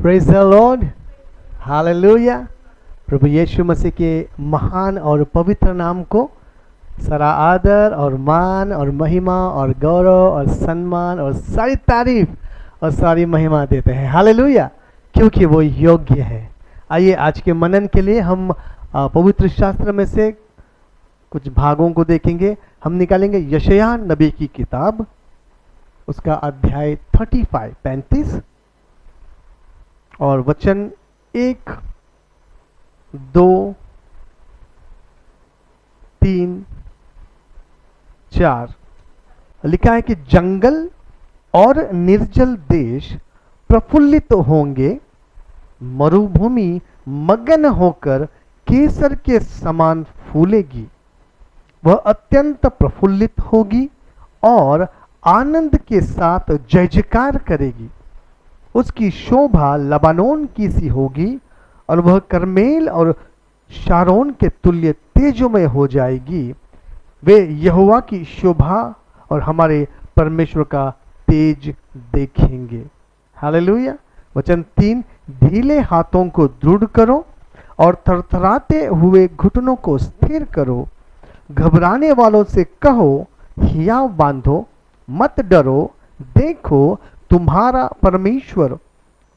Praise the lord, hallelujah. प्रभु यीशु मसीह के महान और पवित्र नाम को सारा आदर और मान और महिमा और गौरव और सम्मान और सारी तारीफ और सारी महिमा देते हैं, हालेलुया, क्योंकि वो योग्य है। आइए आज के मनन के लिए हम पवित्र शास्त्र में से कुछ भागों को देखेंगे। हम निकालेंगे यशायाह नबी की किताब, उसका अध्याय 35 और वचन 1, 2, 3, 4 लिखा है कि जंगल और निर्जल देश प्रफुल्लित होंगे, मरुभूमि मगन होकर केसर के समान फूलेगी। वह अत्यंत प्रफुल्लित होगी और आनंद के साथ जय जयकार करेगी। उसकी शोभा लबानोन की सी होगी और वह करमेल और शारोन के तुल्य तेजोमय हो जाएगी। वे यहोवा की शोभा और हमारे परमेश्वर का तेज देखेंगे। हालेलुया। वचन 3, ढीले हाथों को दृढ़ करो और थरथराते हुए घुटनों को स्थिर करो। घबराने वालों से कहो, हियाव बांधो, मत डरो, देखो तुम्हारा परमेश्वर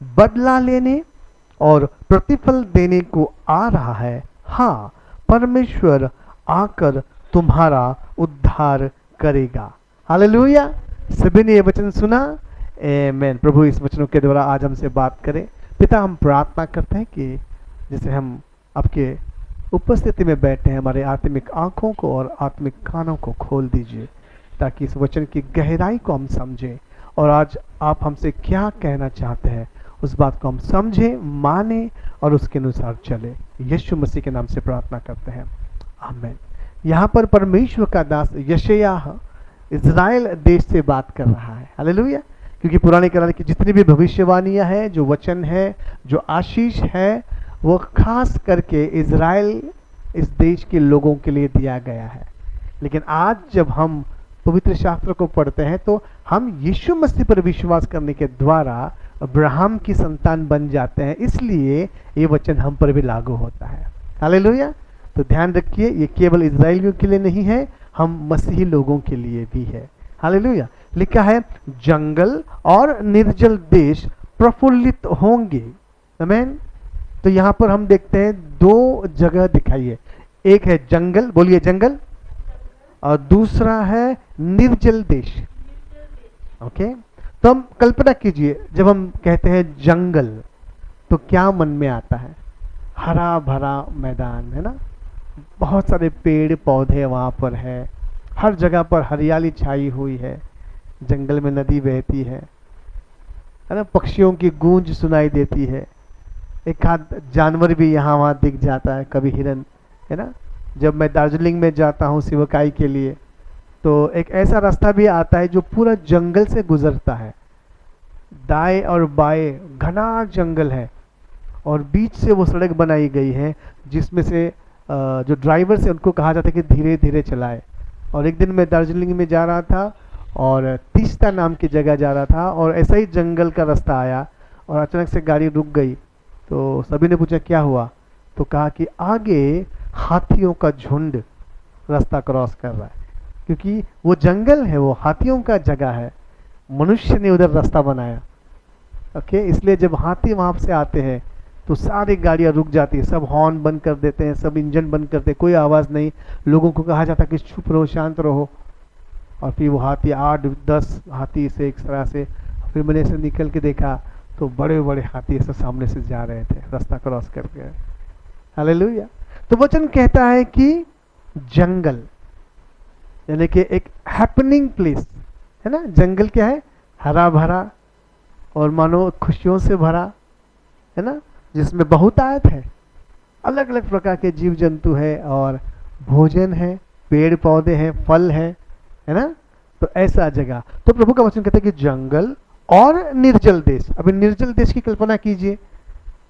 बदला लेने और प्रतिफल देने को आ रहा है। हाँ, परमेश्वर आकर तुम्हारा उद्धार करेगा। हालेलुया। सभी ने ये वचन सुना? आमीन। प्रभु इस वचनों के द्वारा आज हमसे बात करें। पिता, हम प्रार्थना करते हैं कि जैसे हम आपके उपस्थिति में बैठे हैं, हमारे आत्मिक आंखों को और आत्मिक कानों को खोल दीजिए ताकि इस वचन की गहराई को हम समझें और आज आप हमसे क्या कहना चाहते हैं उस बात को हम समझें, माने और उसके अनुसार चले। यीशु मसीह के नाम से प्रार्थना करते हैं, आमीन। यहाँ पर परमेश्वर का दास यशायाह इज़राइल देश से बात कर रहा है, हालेलुया, क्योंकि पुराने करार की जितनी भी भविष्यवाणियाँ हैं, जो वचन है, जो आशीष है, वो खास करके इज़राइल इस देश के लोगों के लिए दिया गया है। लेकिन आज जब हम पवित्र शास्त्र को पढ़ते हैं तो हम यीशु मसीह पर विश्वास करने के द्वारा अब्राहम की संतान बन जाते हैं, इसलिए ये वचन हम पर भी लागू होता है। हालेलुया। तो ध्यान रखिए, ये केवल इज़राइलियों के लिए नहीं है, हम मसीही लोगों के लिए भी है। हालेलुया। लिखा है जंगल और निर्जल देश प्रफुल्लित होंगे। आमीन। तो यहाँ पर हम देखते हैं दो जगह दिखाई है, एक है जंगल, बोलिए जंगल, और दूसरा है निर्जल देश। ओके, तो हम कल्पना कीजिए, जब हम कहते हैं जंगल तो क्या मन में आता है? हरा भरा मैदान है ना, बहुत सारे पेड़ पौधे वहाँ पर है, हर जगह पर हरियाली छाई हुई है, जंगल में नदी बहती है ना, पक्षियों की गूंज सुनाई देती है, एक आध जानवर भी यहाँ वहाँ दिख जाता है, कभी हिरन, है ना। जब मैं दार्जिलिंग में जाता हूँ सेवकाई के लिए तो एक ऐसा रास्ता भी आता है जो पूरा जंगल से गुजरता है, दाएं और बाएं घना जंगल है और बीच से वो सड़क बनाई गई है जिसमें से जो ड्राइवर से उनको कहा जाता है कि धीरे धीरे चलाए। और एक दिन मैं दार्जिलिंग में जा रहा था और तीस्ता नाम की जगह जा रहा था और ऐसा ही जंगल का रास्ता आया और अचानक से गाड़ी रुक गई। तो सभी ने पूछा क्या हुआ, तो कहा कि आगे हाथियों का झुंड रास्ता क्रॉस कर रहा है, क्योंकि वो जंगल है, वो हाथियों का जगह है, मनुष्य ने उधर रास्ता बनाया। ओके, इसलिए जब हाथी वहाँ से आते हैं तो सारी गाड़ियाँ रुक जाती है, सब हॉर्न बंद कर देते हैं, सब इंजन बंद करते हैं, कोई आवाज़ नहीं, लोगों को कहा जाता कि चुप रहो, शांत रहो। और फिर वो हाथी 8-10 हाथी से एक तरह से, फिर मैंने ऐसे निकल के देखा तो बड़े बड़े हाथी ऐसे सामने से जा रहे थे रास्ता क्रॉस करके। हालेलुया। तो वचन कहता है कि जंगल यानी कि एक हैपनिंग प्लेस है ना। जंगल क्या है? हरा भरा और मानो खुशियों से भरा है ना, जिसमें बहुतायत है, अलग अलग प्रकार के जीव जंतु है और भोजन है, पेड़ पौधे हैं, फल है ना। तो ऐसा जगह, तो प्रभु का वचन कहता है कि जंगल और निर्जल देश। अभी निर्जल देश की कल्पना कीजिए,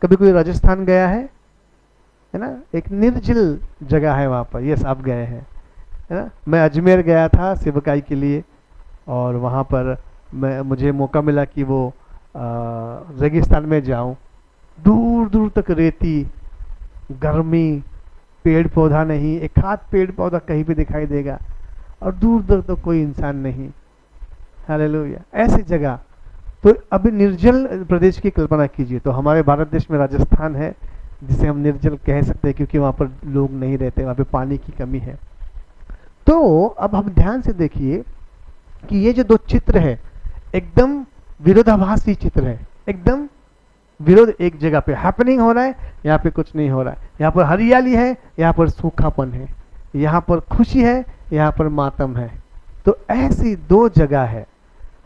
कभी कोई राजस्थान गया है ना, एक निर्जल जगह है वहाँ पर, यस आप गए हैं है ना। मैं अजमेर गया था सेवकाई के लिए और वहाँ पर मुझे मौका मिला कि वो रेगिस्तान में जाऊं दूर दूर तक रेती, गर्मी, पेड़ पौधा नहीं, एक हाथ पेड़ पौधा कहीं भी दिखाई देगा, और दूर दूर तक कोई इंसान नहीं। हालेलुया, ऐसी जगह। तो अभी निर्जल प्रदेश की कल्पना कीजिए। तो हमारे भारत देश में राजस्थान है जिसे हम निर्जल कह सकते हैं, क्योंकि वहाँ पर लोग नहीं रहते, वहाँ पे पानी की कमी है। तो अब हम ध्यान से देखिए कि ये जो दो चित्र है एकदम विरोधाभासी चित्र है, एकदम विरोध। एक जगह पे हैपनिंग हो रहा है, यहाँ पे कुछ नहीं हो रहा है। यहाँ पर हरियाली है, यहाँ पर सूखापन है। यहाँ पर खुशी है, यहाँ पर मातम है। तो ऐसी दो जगह है।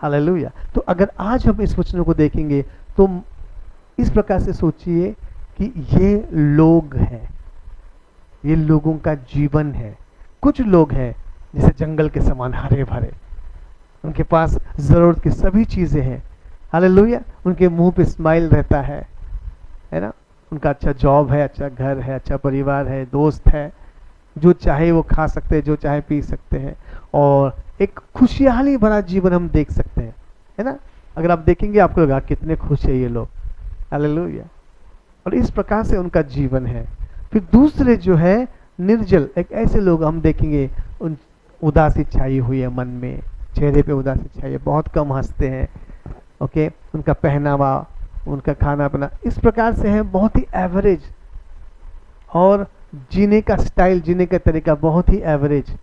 हालेलुया। तो अगर आज हम इस वचन को देखेंगे तो इस प्रकार से सोचिए कि ये लोग हैं, ये लोगों का जीवन है। कुछ लोग हैं जैसे जंगल के समान हरे भरे, उनके पास जरूरत की सभी चीजें हैं। हालेलुया। उनके मुंह पे स्माइल रहता है ना। उनका अच्छा जॉब है, अच्छा घर है, अच्छा परिवार है, दोस्त है, जो चाहे वो खा सकते हैं, जो चाहे पी सकते हैं, और एक खुशहाली भरा जीवन हम देख सकते हैं, है ना। अगर आप देखेंगे आपको लगा कितने खुश है ये लोग। हालेलुया। और इस प्रकार से उनका जीवन है। फिर दूसरे जो है निर्जल, एक ऐसे लोग हम देखेंगे, उन उदासी छाई हुई है मन में, चेहरे पे उदासी छाई है, बहुत कम हंसते हैं। ओके, उनका पहनावा, उनका खाना पीना इस प्रकार से है, बहुत ही एवरेज, और जीने का स्टाइल, जीने का तरीका बहुत ही एवरेज,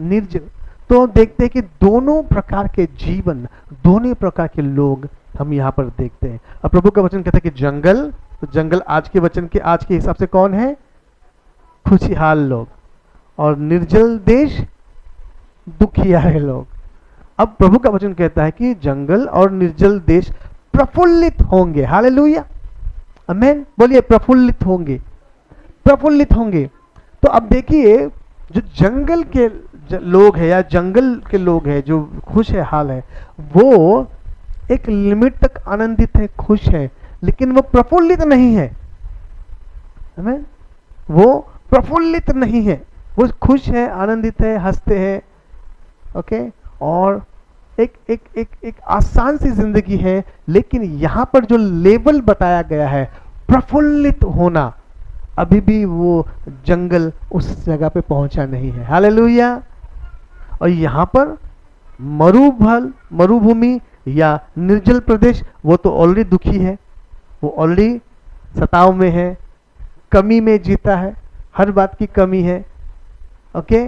निर्जल। तो देखते हैं कि दोनों प्रकार के जीवन, दोनों प्रकार के लोग हम यहाँ पर देखते हैं। अब प्रभु का वचन कहता है कि जंगल, तो जंगल आज के वचन के, आज के हिसाब से कौन है? खुशहाल लोग। और निर्जल देश, दुखियारे लोग। अब प्रभु का वचन कहता है कि जंगल और निर्जल देश प्रफुल्लित होंगे। हालेलुया, आमीन। बोलिए प्रफुल्लित होंगे, प्रफुल्लित होंगे। तो अब देखिए, जो जंगल के लोग हैं या जंगल के लोग हैं, जो खुश है हाल है, वो एक लिमिट तक आनंदित है, खुश है, लेकिन वो प्रफुल्लित नहीं है। आमीन। वो प्रफुल्लित नहीं है, वो खुश है, आनंदित है, हंसते हैं। ओके, और एक एक एक एक आसान सी जिंदगी है, लेकिन यहां पर जो लेवल बताया गया है प्रफुल्लित होना, अभी भी वो जंगल उस जगह पे पहुंचा नहीं है। हालेलुया। और यहां पर मरुभूमि या निर्जल प्रदेश, वो तो ऑलरेडी दुखी है, वो ऑलरेडी सताव में है, कमी में जीता है, हर बात की कमी है। ओके,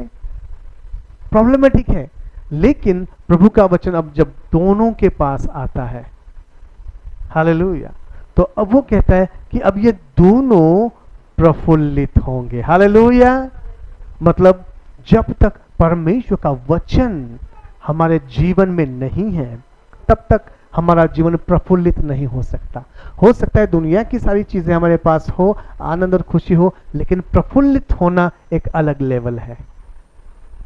प्रॉब्लमेटिक है। लेकिन प्रभु का वचन अब जब दोनों के पास आता है, हालेलुया, तो अब वो कहता है कि अब ये दोनों प्रफुल्लित होंगे। हालेलुया। मतलब जब तक परमेश्वर का वचन हमारे जीवन में नहीं है, तब तक हमारा जीवन प्रफुल्लित नहीं हो सकता। हो सकता है दुनिया की सारी चीजें हमारे पास हो, आनंद और खुशी हो, लेकिन प्रफुल्लित होना एक अलग लेवल है।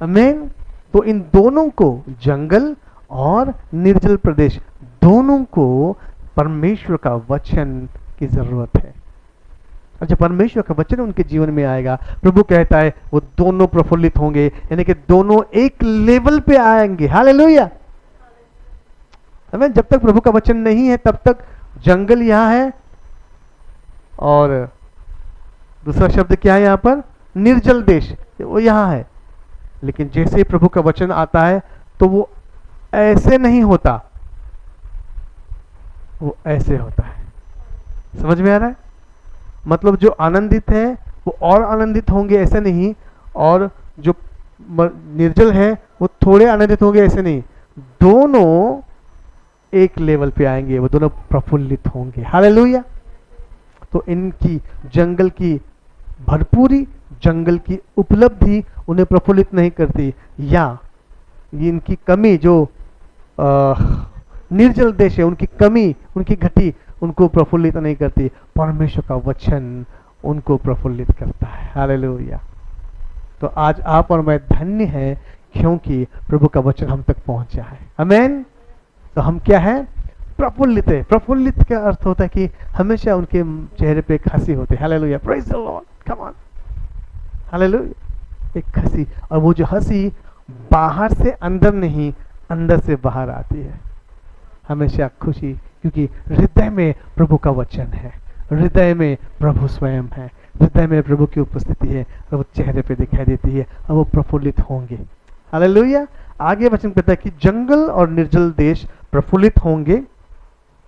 आमीन। तो इन दोनों को, जंगल और निर्जल प्रदेश, दोनों को परमेश्वर का वचन की जरूरत है। और जब परमेश्वर का वचन उनके जीवन में आएगा, प्रभु कहता है वो दोनों प्रफुल्लित होंगे, यानी कि दोनों एक लेवल पे आएंगे। हालेलुया। जब तक प्रभु का वचन नहीं है तब तक जंगल यहां है, और दूसरा शब्द क्या है यहां पर? निर्जल देश, वो यहां है। लेकिन जैसे ही प्रभु का वचन आता है तो वो ऐसे नहीं होता, वो ऐसे होता है। समझ में आ रहा है? मतलब जो आनंदित है वो और आनंदित होंगे, ऐसे नहीं, और जो निर्जल है वो थोड़े आनंदित होंगे, ऐसे नहीं। दोनों एक लेवल पे आएंगे, वो दोनों प्रफुल्लित होंगे। हालेलुया। तो इनकी जंगल की भरपूरी, जंगल की उपलब्धि उन्हें प्रफुल्लित नहीं करती, या इनकी कमी, जो निर्जल देश है उनकी कमी, उनकी घटी उनको प्रफुल्लित नहीं करती। परमेश्वर का वचन उनको प्रफुल्लित करता है। हालेलुया। तो आज आप और मैं धन्य हैं क्योंकि प्रभु का वचन हम तक पहुंचा है। आमीन। तो हम क्या है? प्रफुल्लित है। प्रफुल्लित का अर्थ होता है कि हमेशा उनके चेहरे पे एक हंसी होती है। Hallelujah, praise the Lord, come on, hallelujah. एक हंसी, और वो जो हंसी बाहर से अंदर नहीं, अंदर से बाहर आती है। हमेशा खुशी, क्योंकि हृदय में प्रभु का वचन है, हृदय में प्रभु स्वयं है, हृदय में प्रभु की उपस्थिति है और वो चेहरे पे दिखाई देती है और वो प्रफुल्लित होंगे। हालेलुया। आगे वचन कहता है कि जंगल और निर्जल देश प्रफुल्लित होंगे,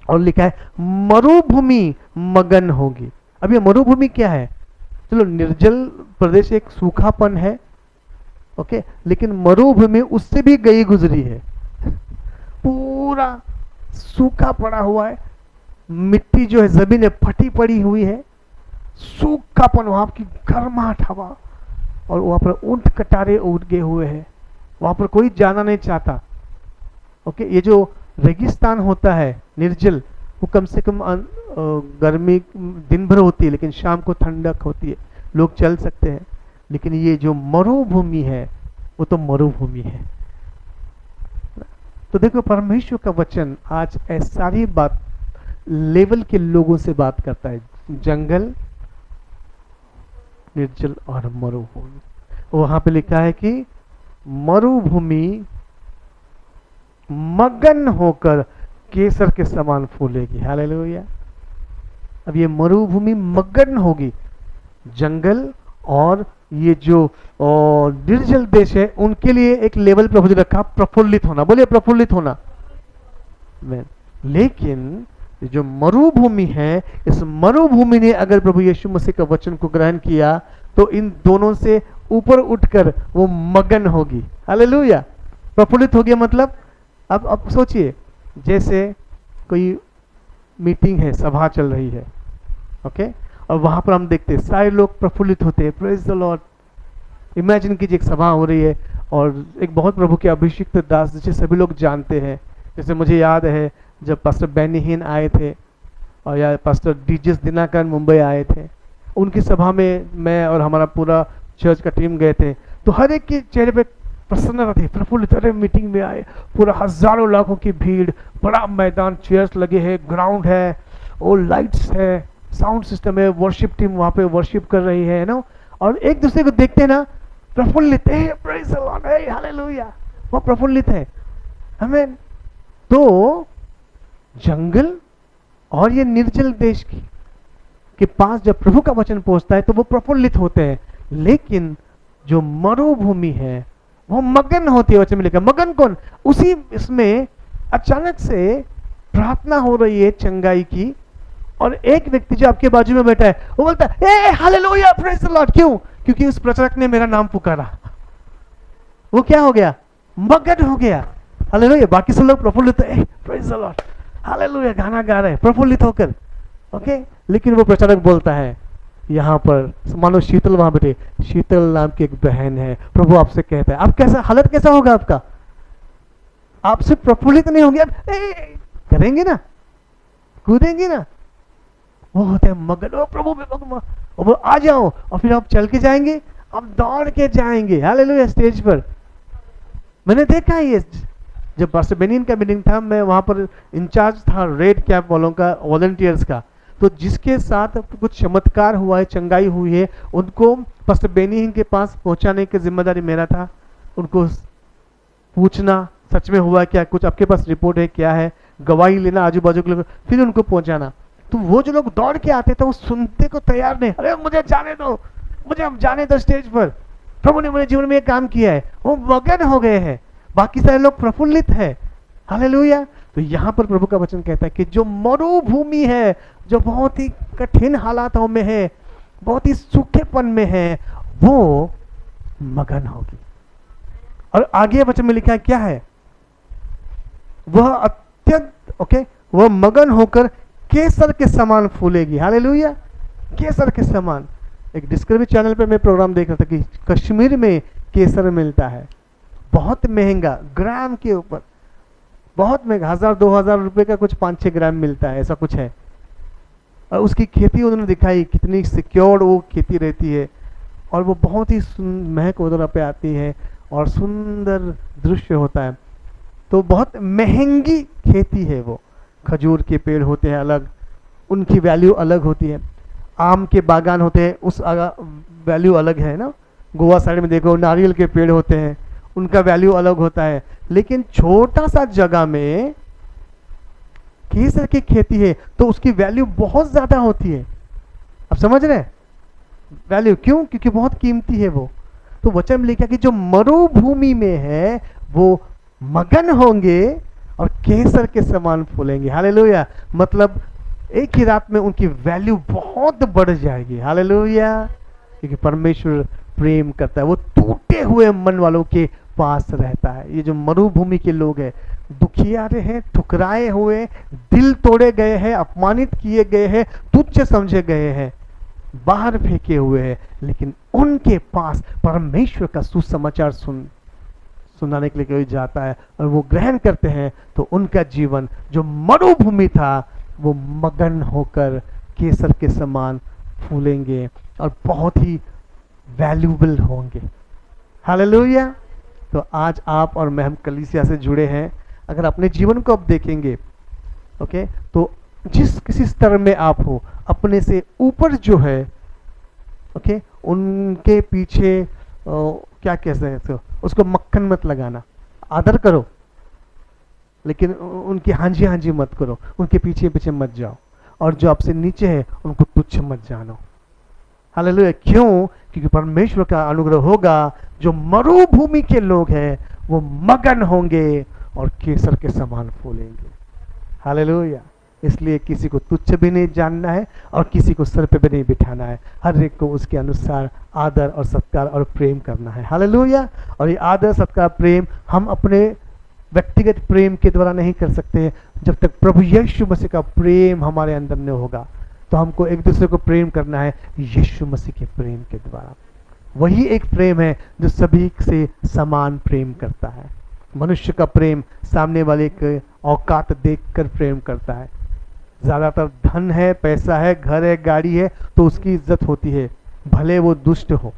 और लिखा है मरुभूमि मगन होगी। अब ये मरुभूमि क्या है? चलो, निर्जल प्रदेश एक सूखापन है, ओके, लेकिन मरुभूमि उससे भी गई गुजरी है, पूरा सूखा पड़ा हुआ है, मिट्टी जो है जमीन में फटी पड़ी हुई है, सूखापन, वहां की गर्माहट हवा, और वहां पर ऊंट कटारे उगे हुए हैं, वहां पर कोई जाना नहीं चाहता। ओके, ये जो रेगिस्तान होता है निर्जल, वो कम से कम गर्मी दिन भर होती है, लेकिन शाम को ठंडक होती है, लोग चल सकते हैं। लेकिन ये जो मरुभूमि है वो तो मरुभूमि है। तो देखो, परमेश्वर का वचन आज सारी बात लेवल के लोगों से बात करता है, जंगल, निर्जल और मरुभूमि। वहां पे लिखा है कि मरुभूमि मगन होकर केसर के समान फूलेगी। हालेलुया। अब ये मरुभूमि मगन होगी, जंगल और ये जो निर्जल देश है उनके लिए एक लेवल प्रभु ने रखा, प्रफुल्लित होना। बोलिए प्रफुल्लित होना। लेकिन जो मरुभूमि है, इस मरुभूमि ने अगर प्रभु यीशु मसीह का वचन को ग्रहण किया तो इन दोनों से ऊपर उठकर वो मगन होगी। हालेलुया। प्रफुल्लित होगी मतलब, अब सोचिए, जैसे कोई मीटिंग है, सभा चल रही है, ओके, और वहां पर हम देखते हैं सारे लोग प्रफुल्लित होते हैं, प्रेज द लॉर्ड। इमेजिन कीजिए एक सभा हो रही है और एक बहुत प्रभु के अभिषिक्त दास जिसे सभी लोग जानते हैं, जैसे मुझे याद है जब पास्टर बेनी हिन आए थे और या पास्टर डीजेस दिनाकर मुंबई आए थे, उनकी सभा में मैं और हमारा पूरा चर्च का टीम गए थे, तो हर एक के चेहरे पे प्रसन्नता थी, प्रफुल्लित। अरे मीटिंग में आए, पूरा हजारों लाखों की भीड़, बड़ा मैदान, चेयर्स लगे हैं, ग्राउंड है, और लाइट्स है, साउंड सिस्टम है, वर्शिप टीम वहां पे वर्शिप कर रही है ना, और एक दूसरे को देखते हैं ना, प्रफुल्लित है, प्रेज द लॉर्ड, हालेलुया, वो प्रफुल्लित है। आमीन। तो जंगल और ये निर्जल देश के पास जब प्रभु का वचन पहुंचता है तो वो प्रफुल्लित होते हैं, लेकिन जो मरुभूमि है वो मगन होती है। वचन में लिखा, मगन कौन? उसी इसमें अचानक से प्रार्थना हो रही है चंगाई की, और एक व्यक्ति जो आपके बाजू में बैठा है वो बोलता है ए हालेलुया, प्रेज द लॉर्ड। क्यों? क्योंकि उस प्रचारक ने मेरा नाम पुकारा। वो क्या हो गया? मगन हो गया। हालेलुया। बाकी सब लोग प्रफुल्लित है, प्रेज द लॉर्ड, हालेलुया, गाना गा रहे हैं प्रफुल्लित होकर, ओके। लेकिन वो प्रचारक बोलता है, यहाँ पर मानो शीतल वहां बैठे, शीतल नाम की एक बहन है, प्रभु आपसे कहता है, आप कैसा हालत कैसा होगा आपका? आप सिर्फ प्रफुल्लित नहीं होंगे, आप करेंगे ना, कूदेंगे ना। वो होते हैं मगन, ओ प्रभु वो आ जाओ, और फिर आप चल के जाएंगे, आप दौड़ के जाएंगे, हालेलुया, स्टेज पर। मैंने देखा है ये, जब पास्टर बेनिन का मीटिंग था, मैं वहां पर इंचार्ज था रेड कैप वालों का, वॉलंटियर्स का, तो जिसके साथ कुछ चमत्कार हुआ है, चंगाई हुई है, उनको पास्टर बेनिन के पास पहुंचाने की जिम्मेदारी मेरा था। उनको पूछना सच में हुआ क्या, कुछ आपके पास रिपोर्ट है क्या है, गवाही लेना आजू बाजू के लोग, फिर उनको पहुंचाना। तो वो जो लोग दौड़ के आते थे वो सुनते को तैयार नहीं, अरे मुझे जाने दो, मुझे अब जाने दो स्टेज पर, प्रभु ने मेरे जीवन में ये काम किया है। वो मगन हो गए हैं, बाकी सारे लोग प्रफुल्लित है। हालेलुया। तो यहाँ पर प्रभु का वचन कहता है कि जो मरुभूमि है, जो बहुत ही कठिन हालातों में है, बहुत ही सूखेपन में है, वो मगन होगी। और आगे वचन में लिखा है क्या है? वह अत्यंत, ओके, वह मगन होकर केसर के समान फूलेगी। हालेलुया। केसर के समान। एक डिस्कवरी चैनल पे मैं प्रोग्राम देख रहा था कि कश्मीर में केसर मिलता है, बहुत महंगा, ग्राम के ऊपर बहुत महंगा, 1000-2000 रुपए का कुछ 5-6 ग्राम मिलता है, ऐसा कुछ है। और उसकी खेती उन्होंने दिखाई, कितनी सिक्योर्ड वो खेती रहती है, और वो बहुत ही महक उधर पे आती है और सुंदर दृश्य होता है। तो बहुत महंगी खेती है वो। खजूर के पेड़ होते हैं अलग, उनकी वैल्यू अलग होती है। आम के बागान होते हैं, उस वैल्यू अलग है ना। गोवा साइड में देखो नारियल के पेड़ होते हैं, उनका वैल्यू अलग होता है। लेकिन छोटा सा जगह में केसर की खेती है तो उसकी वैल्यू बहुत ज्यादा होती है। अब समझ रहे हैं वैल्यू क्यों? क्योंकि बहुत कीमती है वो। तो वचन में लिखा कि जो मरुभूमि में है वो मगन होंगे और केसर के समान फूलेंगे। हालेलुया। मतलब एक ही रात में उनकी वैल्यू बहुत बढ़ जाएगी। हालेलुया। क्योंकि परमेश्वर प्रेम करता है, वो टूटे हुए मन वालों के पास रहता है। ये जो मरुभूमि के लोग हैं, दुखियारे हैं, ठुकराए हुए, दिल तोड़े गए हैं, अपमानित किए गए हैं, तुच्छ समझे गए हैं, बाहर फेंके हुए हैं, लेकिन उनके पास परमेश्वर का सुसमाचार सुनाने के लिए कोई जाता है और वो ग्रहण करते हैं, तो उनका जीवन जो मरुभूमि था वो मगन होकर केसर के समान फूलेंगे और बहुत ही वैल्यूबल होंगे। हालेलुया। तो आज आप और मैं, हम कलीसिया से जुड़े हैं। अगर अपने जीवन को आप देखेंगे, ओके, तो जिस किसी स्तर में आप हो, अपने से ऊपर जो है, ओके, उनके पीछे क्या कहते हैं तो उसको मक्खन मत लगाना, आदर करो, लेकिन उनकी हांजी हांजी मत करो, उनके पीछे पीछे मत जाओ, और जो आपसे नीचे है उनको तुच्छ मत जानो। हालेलुया। क्यों? क्योंकि परमेश्वर का अनुग्रह होगा, जो मरुभूमि के लोग हैं वो मगन होंगे और केसर के समान फूलेंगे। हालेलुया। इसलिए किसी को तुच्छ भी नहीं जानना है और किसी को सर पे भी नहीं बिठाना है, हर एक को उसके अनुसार आदर और सत्कार और प्रेम करना है। हालेलुया। और ये आदर सत्कार प्रेम हम अपने व्यक्तिगत प्रेम के द्वारा नहीं कर सकते। जब तक प्रभु यीशु मसीह का प्रेम हमारे अंदर न होगा, तो हमको एक दूसरे को प्रेम करना है यीशु मसीह के प्रेम के द्वारा। वही एक प्रेम है जो सभी से समान प्रेम करता है। मनुष्य का प्रेम सामने वाले के औकात देखकर प्रेम करता है। ज़्यादातर धन है, पैसा है, घर है, गाड़ी है, तो उसकी इज्जत होती है, भले वो दुष्ट हो,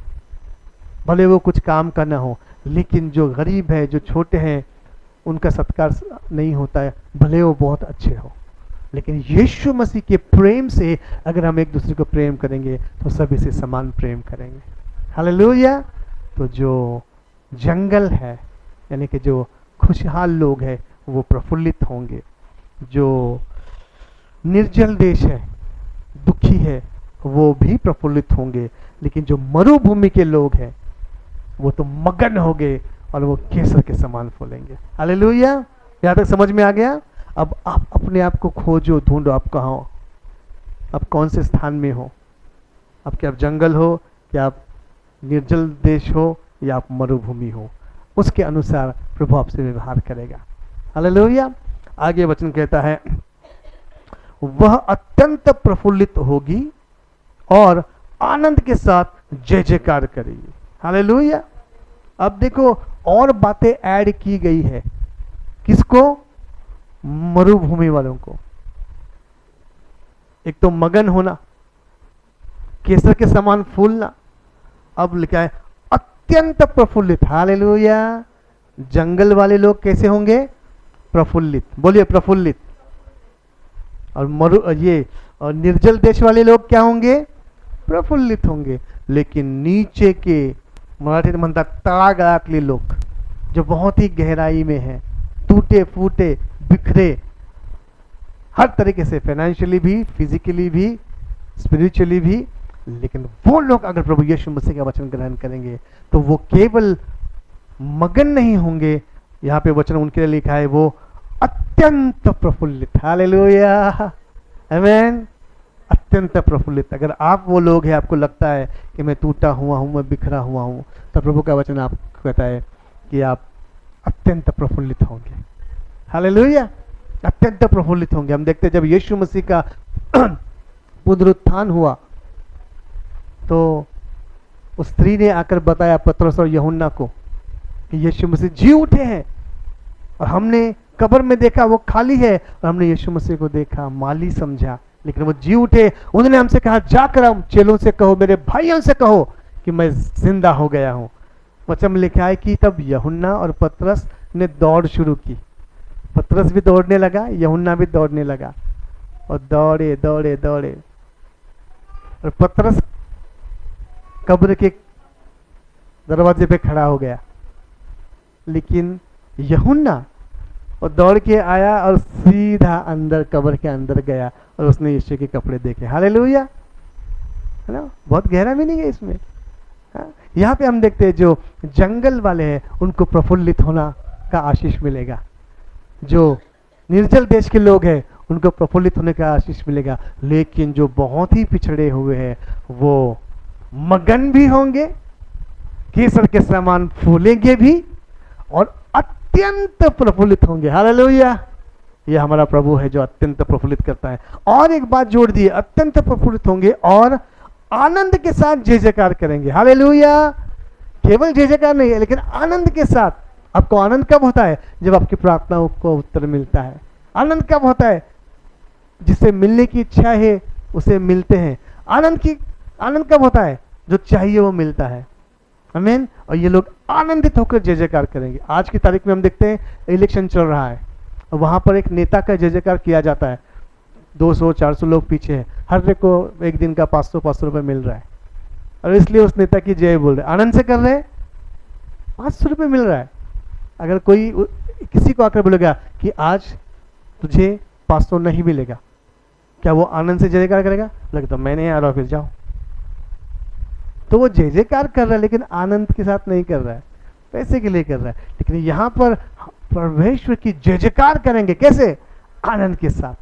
भले वो कुछ काम का ना हो। लेकिन जो गरीब है, जो छोटे हैं, उनका सत्कार नहीं होता है, भले वो बहुत अच्छे हो। लेकिन यीशु मसीह के प्रेम से अगर हम एक दूसरे को प्रेम करेंगे तो सभी से समान प्रेम करेंगे। हालेलुया। तो जो जंगल है, यानी कि जो खुशहाल लोग हैं, वो प्रफुल्लित होंगे। जो निर्जल देश है, दुखी है, वो भी प्रफुल्लित होंगे। लेकिन जो मरुभूमि के लोग हैं वो तो मगन होंगे और वो केसर के समान फूलेंगे। हालेलुया। यहाँ तक समझ में आ गया? अब आप अपने आप को खोजो, ढूंढो, आप कहाँ हो, आप कौन से स्थान में हो। आप क्या आप जंगल हो, क्या आप निर्जल देश हो, या आप मरुभूमि हो, उसके अनुसार प्रभु आपसे व्यवहार करेगा। हालेलुया। आगे वचन कहता है, वह अत्यंत प्रफुल्लित होगी और आनंद के साथ जय जयकार करेगी। हालेलुया। अब देखो और बातें ऐड की गई है। किसको? मरुभूमि वालों को। एक तो मगन होना, केसर के समान फूलना, अब लिखा है अत्यंत प्रफुल्लित। हालेलुया। जंगल वाले लोग कैसे होंगे? प्रफुल्लित। बोलिए प्रफुल्लित। और और निर्जल देश वाले लोग क्या होंगे? प्रफुल्लित होंगे। लेकिन नीचे के, मराठी में म्हणतात तळागाळातले लोग, जो बहुत ही गहराई में है, टूटे फूटे, बिखरे, हर तरीके से, फाइनेंशियली भी, फिजिकली भी, स्पिरिचुअली भी, लेकिन वो लोग अगर प्रभु यीशु मसीह का वचन ग्रहण करेंगे तो वो केवल मगन नहीं होंगे, यहाँ पे वचन उनके लिए लिखा है, वो अत्यंत प्रफुल्लित। हालेलुया। आमीन। अत्यंत प्रफुल्लित। अगर आप वो लोग हैं, आपको लगता है कि मैं टूटा हुआ हूँ, मैं बिखरा हुआ हूँ, तो प्रभु का वचन आपको कहता है कि आप अत्यंत प्रफुल्लित होंगे। हालेलुया। अत्यंत प्रफुल्लित होंगे। हम देखते हैं जब यीशु मसीह का पुनरुत्थान हुआ, तो उस स्त्री ने आकर बताया पतरस और यूहन्ना को कि यीशु मसीह जी उठे हैं, और हमने कब्र में देखा वो खाली है, और हमने यीशु मसीह को देखा, माली समझा, लेकिन वो जी उठे। उन्होंने हमसे कहा, जाकर हम चेलों से कहो, मेरे भाइयों से कहो कि मैं जिंदा हो गया हूं। वचन में लिखा है कि तब यूहन्ना और पतरस ने दौड़ शुरू की। पतरस भी दौड़ने लगा, यूहन्ना भी दौड़ने लगा, और दौड़े दौड़े दौड़े, और पतरस कब्र के दरवाजे पे खड़ा हो गया, लेकिन यूहन्ना और दौड़ के आया और सीधा अंदर, कब्र के अंदर गया, और उसने यीशु के कपड़े देखे। हालेलुया। है ना, बहुत गहरा मीनिंग है इसमें। हाँ? यहाँ पे हम देखते हैं जो जंगल वाले हैं उनको प्रफुल्लित होना का आशीष मिलेगा, जो निर्जल देश के लोग हैं उनको प्रफुल्लित होने का आशीष मिलेगा, लेकिन जो बहुत ही पिछड़े हुए हैं वो मगन भी होंगे, केसर के समान फूलेंगे भी और अत्यंत प्रफुल्लित होंगे। हालेलुया, ये हमारा प्रभु है जो अत्यंत प्रफुल्लित करता है। और एक बात जोड़ दी, अत्यंत प्रफुल्लित होंगे और आनंद के साथ जय जयकार करेंगे। हालेलुया, केवल जय जयकार नहीं है लेकिन आनंद के साथ। आपको आनंद कब होता है? जब आपकी प्रार्थनाओं को उत्तर मिलता है। आनंद कब होता है? जिसे मिलने की इच्छा है उसे मिलते हैं। आनंद कब होता है? जो चाहिए वो मिलता है। आमीन। और ये लोग आनंदित होकर जय जयकार करेंगे। आज की तारीख में हम देखते हैं इलेक्शन चल रहा है, वहां पर एक नेता का जय जयकार किया जाता है, 200-400 लोग पीछे हैं, हर एक को एक दिन का 500 रुपए मिल रहा है और इसलिए उस नेता की जय बोल रहे, आनंद से कर रहे हैं। 500 रुपए मिल रहा है। अगर कोई किसी को आकर बोलेगा कि आज तुझे 500 नहीं मिलेगा, क्या वो आनंद से जय जयकार करेगा? लगता मैं नहीं आ रहा, फिर जाओ। तो वो जय जयकार कर रहा है लेकिन आनंद के साथ नहीं कर रहा है, पैसे के लिए कर रहा है। लेकिन यहाँ पर परमेश्वर की जय जयकार करेंगे, कैसे? आनंद के साथ।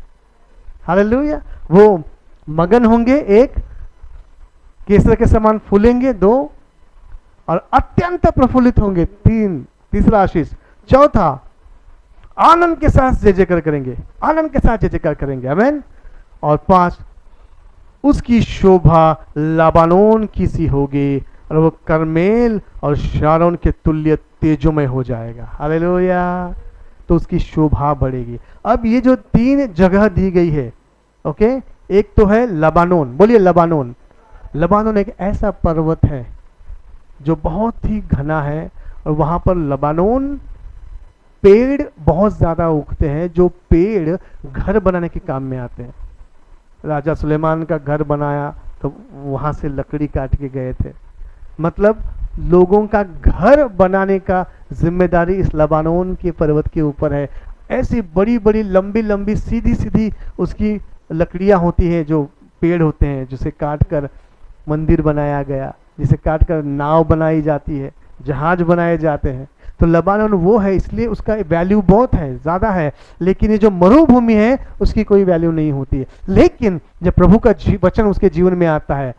हालेलुया। वो मगन होंगे, एक, केसर के समान फूलेंगे, 2, और अत्यंत प्रफुल्लित होंगे, 3, तीसरा आशीष। चौथा, आनंद के साथ जय जयकार करेंगे, आनंद के साथ जय जयकार करेंगे। आमीन। और 5, उसकी शोभा लबानोन की सी होगी और वो करमेल और शारोन के तुल्य तेजोमय हो जाएगा। हालेलुया। तो उसकी शोभा बढ़ेगी। अब ये जो 3 जगह दी गई है, ओके, एक तो है लबानोन। बोलिए लबानोन। लबानोन एक ऐसा पर्वत है जो बहुत ही घना है और वहां पर लबानोन पेड़ बहुत ज्यादा उगते हैं, जो पेड़ घर बनाने के काम में आते हैं। राजा सुलेमान का घर बनाया तो वहां से लकड़ी काट के गए थे। मतलब लोगों का घर बनाने का जिम्मेदारी इस लबानोन के पर्वत के ऊपर है। ऐसी बड़ी बड़ी लंबी लंबी सीधी सीधी उसकी लकड़ियां होती हैं, जो पेड़ होते हैं, जिसे काट कर मंदिर बनाया गया, जिसे काट कर नाव बनाई जाती है, जहाज बनाए जाते हैं। तो लबानोन वो है, इसलिए उसका वैल्यू बहुत है, ज्यादा है। लेकिन ये जो मरुभूमि है उसकी कोई वैल्यू नहीं होती है। लेकिन जब प्रभु का वचन उसके जीवन में आता है,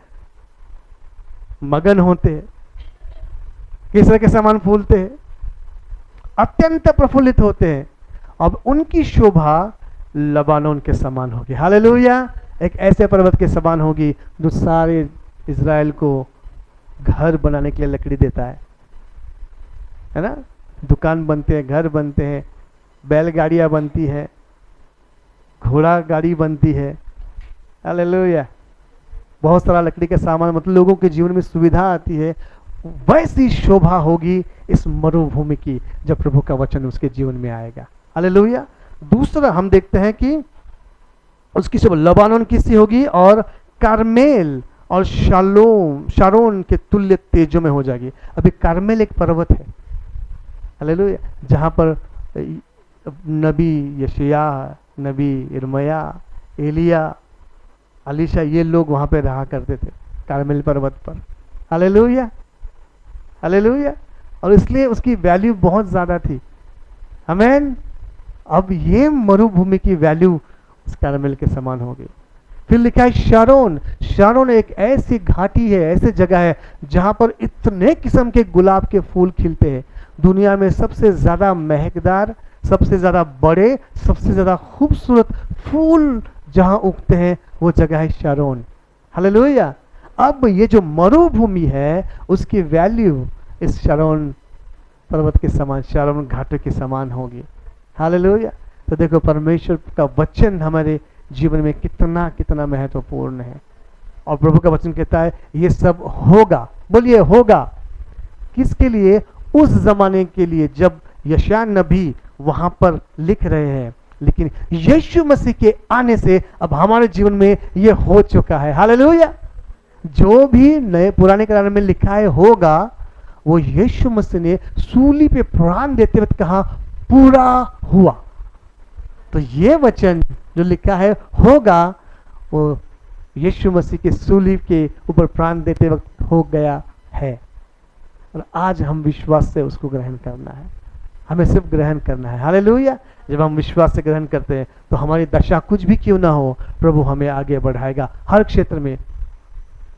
मगन होते हैं, केसर के समान फूलते हैं, अत्यंत प्रफुल्लित होते हैं। अब उनकी शोभा लबानोन के समान होगी। हालेलुया। एक ऐसे पर्वत के समान होगी जो सारे इज़राइल को घर बनाने के लिए लकड़ी देता है ना। दुकान बनते हैं, घर बनते हैं, बैलगाड़ियाँ बनती है, घोड़ा गाड़ी बनती है। हालेलुया। बहुत सारा लकड़ी का सामान, मतलब लोगों के जीवन में सुविधा आती है। वैसी शोभा होगी इस मरुभूमि की जब प्रभु का वचन उसके जीवन में आएगा। हालेलुया। दूसरा हम देखते हैं कि उसकी शोभा लबानोन किसी होगी और कार्मेल और शारोन के तुल्य तेजों में हो जाएगी। अभी कार्मेल एक पर्वत है, हालेलुया, जहाँ पर नबी यशायाह, नबी इर्मया, एलिया, अलीशा, ये लोग वहाँ पे रहा करते थे कार्मेल पर्वत पर। Hallelujah, hallelujah. और इसलिए उसकी वैल्यू बहुत ज़्यादा थी। आमीन। अब ये मरुभूमि की वैल्यू उस कार्मेल के समान होगी। फिर लिखा है शारोन। शारोन एक ऐसी घाटी है, ऐसी जगह है जहाँ पर इतने किस्म के गुलाब के फूल खिलते हैं। दुनिया में सबसे ज़्यादा महकदार, सबसे ज़्यादा बड़े, सबसे ज़्यादा खूबसूरत फूल जहाँ उगते हैं वो जगह है शारोन। हालेलुया। अब ये जो मरुभूमि है उसकी वैल्यू इस शारोन पर्वत के समान, शारोन घाटी के समान होगी। हालेलुया। तो देखो परमेश्वर का वचन हमारे जीवन में कितना कितना महत्वपूर्ण है। और प्रभु का वचन कहता है ये सब होगा। बोलिए होगा। किसके लिए? उस जमाने के लिए जब यशायाह नबी वहां पर लिख रहे हैं। लेकिन यीशु मसीह के आने से अब हमारे जीवन में ये हो चुका है। हालेलुया। जो भी नए पुराने करार में लिखा है होगा, वो यीशु मसीह ने सूली पे प्राण देते वक्त कहा पूरा हुआ। तो ये वचन जो लिखा है होगा, वो यीशु मसीह के सूलीब के ऊपर प्राण देते वक्त हो गया है। और आज हम विश्वास से उसको ग्रहण करना है, हमें सिर्फ ग्रहण करना है। हालेलुया। जब हम विश्वास से ग्रहण करते हैं तो हमारी दशा कुछ भी क्यों ना हो, प्रभु हमें आगे बढ़ाएगा हर क्षेत्र में,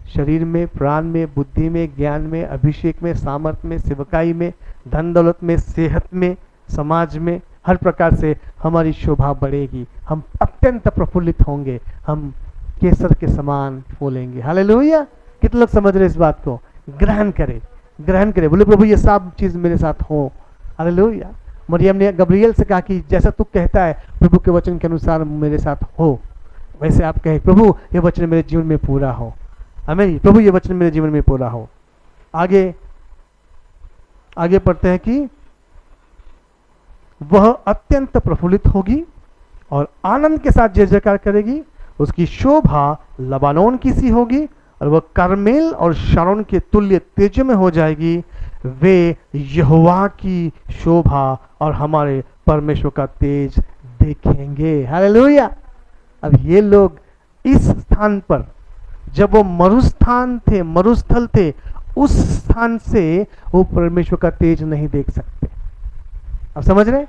शरीर में, प्राण में, बुद्धि में, ज्ञान में, अभिषेक में, सामर्थ में, सेवकाई में, धन दौलत में, सेहत में, समाज में, हर प्रकार से हमारी शोभा बढ़ेगी। हम अत्यंत प्रफुल्लित होंगे, हम केसर के समान फूलेंगे। हालेलुया। कितने लोग समझ रहे इस बात को? ग्रहण करें, ग्रहण करें, बोले प्रभु ये सब चीज मेरे साथ हो। हालेलुया। मरियम ने गब्रियल से कहा कि जैसा तू कहता है प्रभु के वचन के अनुसार मेरे साथ हो, वैसे आप कहें प्रभु ये वचन मेरे जीवन में पूरा हो। आमीन। प्रभु ये वचन मेरे जीवन में पूरा हो। आगे आगे पढ़ते हैं कि वह अत्यंत प्रफुल्लित होगी और आनंद के साथ जय जयकार करेगी। उसकी शोभा लबानोन की सी होगी और वह कर्मेल और शारोन के तुल्य तेज में हो जाएगी। वे यहोवा की शोभा और हमारे परमेश्वर का तेज देखेंगे। हालेलुया। अब ये लोग इस स्थान पर, जब वो मरुस्थान थे, मरुस्थल थे, उस स्थान से वो परमेश्वर का तेज नहीं देख सकते। अब समझ रहे?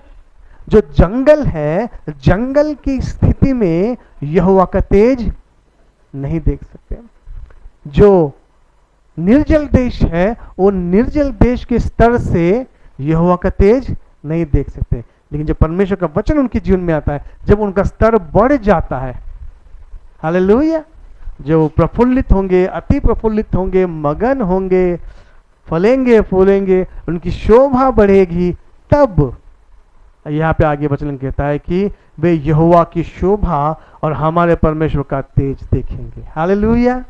जो जंगल है, जंगल की स्थिति में यहोवा का तेज नहीं देख सकते। जो निर्जल देश है, वो निर्जल देश के स्तर से यहोवा का तेज नहीं देख सकते। लेकिन जब परमेश्वर का वचन उनके जीवन में आता है, जब उनका स्तर बढ़ जाता है, हालेलुया, जो प्रफुल्लित होंगे, अति प्रफुल्लित होंगे, मगन होंगे, फलेंगे फूलेंगे, उनकी शोभा बढ़ेगी, तब यहाँ पे आगे वचन कहता है कि वे यहोवा की शोभा और हमारे परमेश्वर का तेज देखेंगे। हालेलुया,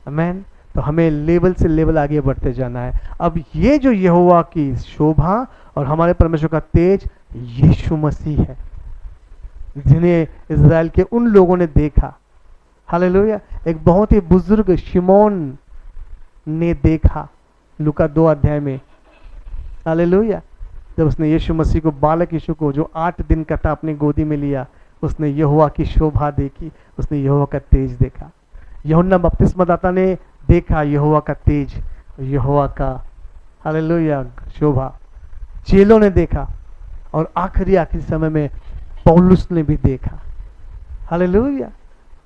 आमीन। तो हमें लेवल से लेवल आगे बढ़ते जाना है। अब ये जो यहोवा की शोभा और हमारे परमेश्वर का तेज यीशु मसीह है, जिन्हें इज़राइल के उन लोगों ने देखा। हालेलुया। एक बहुत ही बुजुर्ग शिमोन ने देखा लूका 2 अध्याय में। हालेलुया। जब उसने यीशु मसीह को, बालक यीशु को जो 8 दिन का था, अपनी गोदी में लिया, उसने यहोवा की शोभा देखी, उसने यहोवा का तेज देखा। यूहन्ना बपतिस्मादाता ने देखा यहोवा का तेज, यहोवा का, हालेलुया, शोभा। चेलों ने देखा और आखिरी समय में पौलुस ने भी देखा। हालेलुया।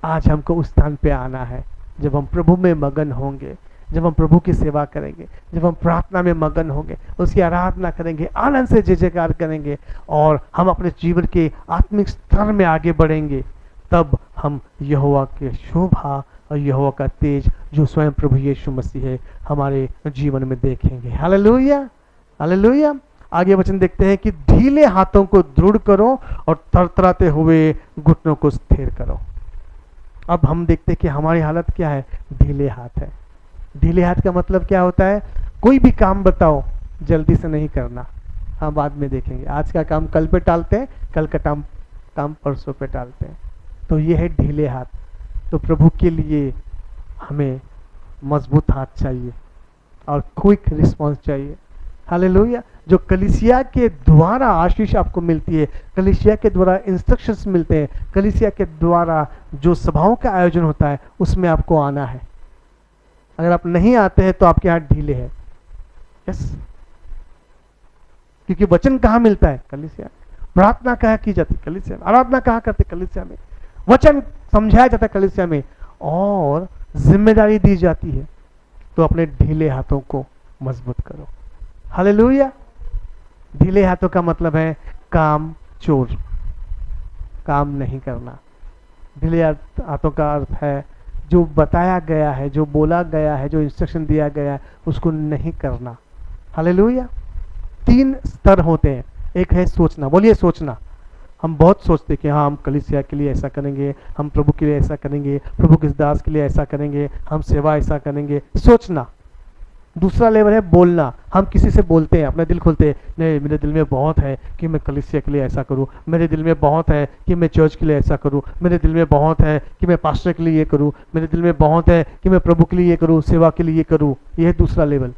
आज हमको उस स्थान पे आना है जब हम प्रभु में मगन होंगे, जब हम प्रभु की सेवा करेंगे, जब हम प्रार्थना में मगन होंगे, उसकी आराधना करेंगे, आनंद से जय जयकार करेंगे और हम अपने जीवन के आत्मिक स्तर में आगे बढ़ेंगे, तब हम यहोवा के शोभा और यहोवा का तेज जो स्वयं प्रभु यीशु मसीह है हमारे जीवन में देखेंगे। Hallelujah, hallelujah. आगे वचन देखते हैं कि ढीले हाथों को दृढ़ करो और थरथराते हुए घुटनों को स्थिर करो। अब हम देखते हैं कि हमारी हालत क्या है, ढीले हाथ है। ढीले हाथ का मतलब क्या होता है? कोई भी काम बताओ, जल्दी से नहीं करना, हाँ बाद में देखेंगे, आज का काम कल पे टालते हैं, कल का काम परसों पे टालते हैं। तो ये है ढीले हाथ। तो प्रभु के लिए हमें मजबूत हाथ चाहिए और क्विक रिस्पॉन्स चाहिए। हालेलुया। जो कलीसिया के द्वारा आशीष आपको मिलती है, कलीसिया के द्वारा इंस्ट्रक्शंस मिलते हैं, कलीसिया के द्वारा जो सभाओं का आयोजन होता है, उसमें आपको आना है। अगर आप नहीं आते हैं तो आपके हाथ ढीले हैं। यस, क्योंकि वचन कहाँ मिलता है? कलीसिया। प्रार्थना कहाँ की जाती? कलीसिया में। आराधना कहाँ करते? कलीसिया में। वचन समझाया जाता है कलीसिया में और जिम्मेदारी दी जाती है। तो अपने ढीले हाथों को मजबूत करो। हालेलुया। ढीले हाथों का मतलब है काम चोर, काम नहीं करना। ढीले हाथों का अर्थ है जो बताया गया है, जो बोला गया है, जो इंस्ट्रक्शन दिया गया है, उसको नहीं करना। हालेलुया। 3 स्तर होते हैं। एक है सोचना, बोलिए सोचना। हम बहुत सोचते कि हाँ हम कलीसिया के लिए ऐसा करेंगे, हम प्रभु के लिए ऐसा करेंगे, प्रभु के दास के लिए ऐसा करेंगे, हम सेवा ऐसा करेंगे, सोचना। दूसरा लेवल है बोलना। हम किसी से बोलते हैं, अपना दिल खोलते हैं, नहीं मेरे दिल में बहुत है कि मैं कलीसिया के लिए ऐसा करूं, मेरे दिल में बहुत है कि मैं चर्च के लिए ऐसा करूं, मेरे दिल में बहुत है कि मैं पास्टर के लिए ये करूं, मेरे दिल में बहुत है कि मैं प्रभु के लिए ये करूं, सेवा के लिए ये करूं। यह है दूसरा लेवल।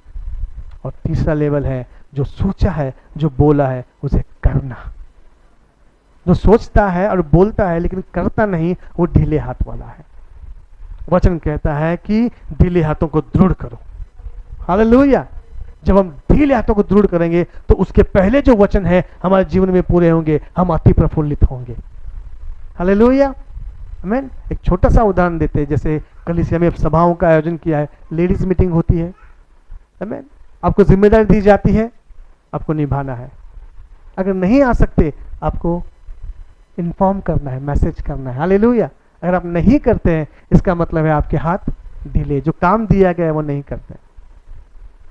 और तीसरा लेवल है जो सोचा है, जो बोला है, उसे करना। जो सोचता है और बोलता है लेकिन करता नहीं, वो ढीले हाथ वाला है। वचन कहता है कि ढीले हाथों को दृढ़ करो। हालेलुया। जब हम ढीले हाथों को दृढ़ करेंगे तो उसके पहले जो वचन है हमारे जीवन में पूरे होंगे, हम अति प्रफुल्लित होंगे। हालेलुया। आमीन। एक छोटा सा उदाहरण देते हैं, जैसे कलीसिया में सभाओं का आयोजन किया है, लेडीज मीटिंग होती है। आमीन। आपको जिम्मेदारी दी जाती है, आपको निभाना है। अगर नहीं आ सकते आपको इन्फॉर्म करना है, मैसेज करना है। हालेलुया। अगर आप नहीं करते हैं इसका मतलब है आपके हाथ ढीले, जो काम दिया गया है वो नहीं करते।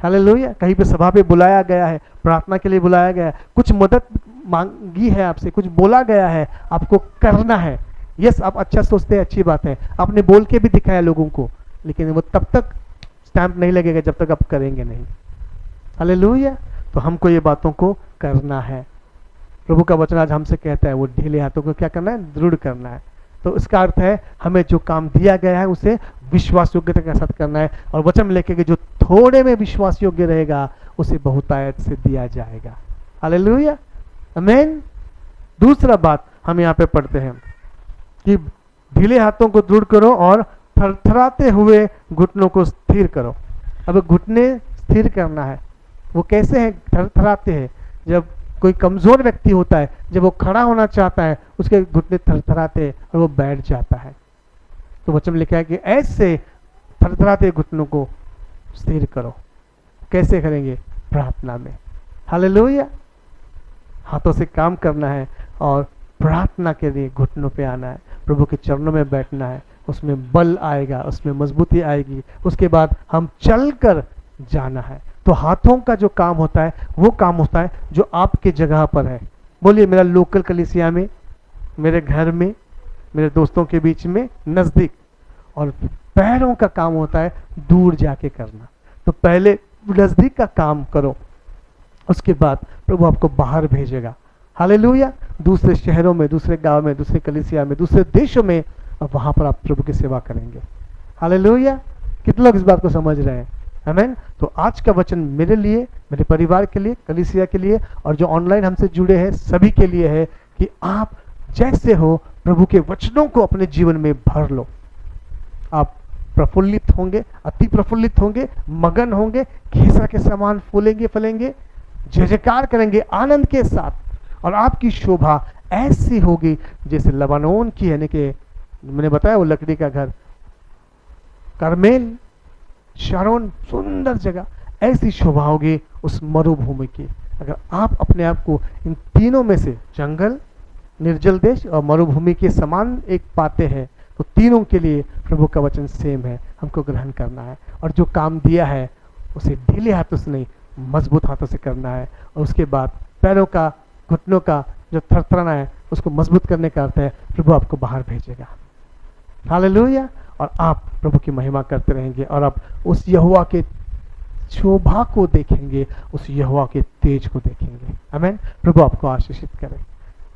हालेलुया। कहीं पे सभा पे बुलाया गया है, प्रार्थना के लिए बुलाया गया है, कुछ मदद मांगी है आपसे, कुछ बोला गया है, आपको करना है। यस, आप अच्छा सोचते हैं, अच्छी बात है, आपने बोल के भी दिखाया लोगों को, लेकिन वो तब तक स्टैंप नहीं लगेगा जब तक आप करेंगे नहीं। हालेलुया। तो हमको ये बातों को करना है। प्रभु का वचन आज हमसे कहता है वो ढीले हाथों को क्या करना है, दृढ़ करना है। तो इसका अर्थ है हमें जो काम दिया गया है उसे विश्वास योग्यता के साथ करना है, और वचन में लिखे कि जो थोड़े में विश्वास योग्य रहेगा उसे बहुतायत से दिया जाएगा। हालेलुया। आमीन। दूसरा बात हम यहाँ पे पढ़ते हैं कि ढीले हाथों को दृढ़ करो और थरथराते हुए घुटनों को स्थिर करो। अब घुटने स्थिर करना है, वो कैसे है, थरथराते हैं। जब कोई कमजोर व्यक्ति होता है, जब वो खड़ा होना चाहता है, उसके घुटने थरथराते हैं और वो बैठ जाता है। तो वचन में लिखा है कि ऐसे थरथराते घुटनों को स्थिर करो। कैसे करेंगे? प्रार्थना में। हालेलुया। हाथों से काम करना है और प्रार्थना के लिए घुटनों पे आना है, प्रभु के चरणों में बैठना है। उसमें बल आएगा, उसमें मजबूती आएगी। उसके बाद हम चलकर जाना है। तो हाथों का जो काम होता है वो काम होता है जो आपके जगह पर है। बोलिए, मेरा लोकल कलीसिया में, मेरे घर में, मेरे दोस्तों के बीच में, नजदीक। और पैरों का काम होता है दूर जाके करना। तो पहले नजदीक का काम करो, उसके बाद प्रभु आपको बाहर भेजेगा। हालेलुया। दूसरे शहरों में, दूसरे गांव में, दूसरे कलीसिया में, दूसरे देशों में, और वहां पर आप प्रभु की सेवा करेंगे। हालेलुया। कितने लोग इस बात को समझ रहे हैं? आमीन। तो आज का वचन मेरे लिए, मेरे परिवार के लिए, कलीसिया के लिए, और जो ऑनलाइन हमसे जुड़े हैं सभी के लिए है कि आप जैसे हो प्रभु के वचनों को अपने जीवन में भर लो। आप प्रफुल्लित होंगे, अति प्रफुल्लित होंगे, मगन होंगे, खेसा के समान फूलेंगे फलेंगे, जय जयकार करेंगे आनंद के साथ। और आपकी शोभा ऐसी होगी जैसे लबानोन की, यानी कि मैंने बताया वो लकड़ी का घर, करमेल, शारोन, सुंदर जगह, ऐसी शोभा होगी उस मरुभूमि की। अगर आप अपने आप को इन तीनों में से, जंगल, निर्जल देश और मरुभूमि के समान एक पाते हैं, तो तीनों के लिए प्रभु का वचन सेम है, हमको ग्रहण करना है। और जो काम दिया है उसे ढीले हाथों से नहीं, मजबूत हाथों से करना है। और उसके बाद पैरों का, घुटनों का जो थरथराना है उसको मजबूत करने का अर्थ है प्रभु आपको बाहर भेजेगा। हालेलुया। और आप प्रभु की महिमा करते रहेंगे और आप उस यहोवा के शोभा को देखेंगे, उस यहोवा के तेज को देखेंगे। आमीन। प्रभु आपको आशीषित करे।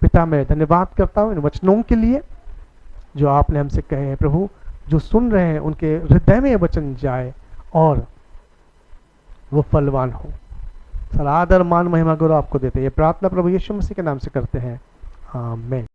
पिता, मैं धन्यवाद करता हूँ इन वचनों के लिए जो आपने हमसे कहे हैं। प्रभु, जो सुन रहे हैं उनके हृदय में वचन जाए और वो फलवान हो। सारा आदर, मान, महिमा, गौरव आपको देते हैं। ये प्रार्थना प्रभु यीशु मसीह के नाम से करते हैं। आमीन।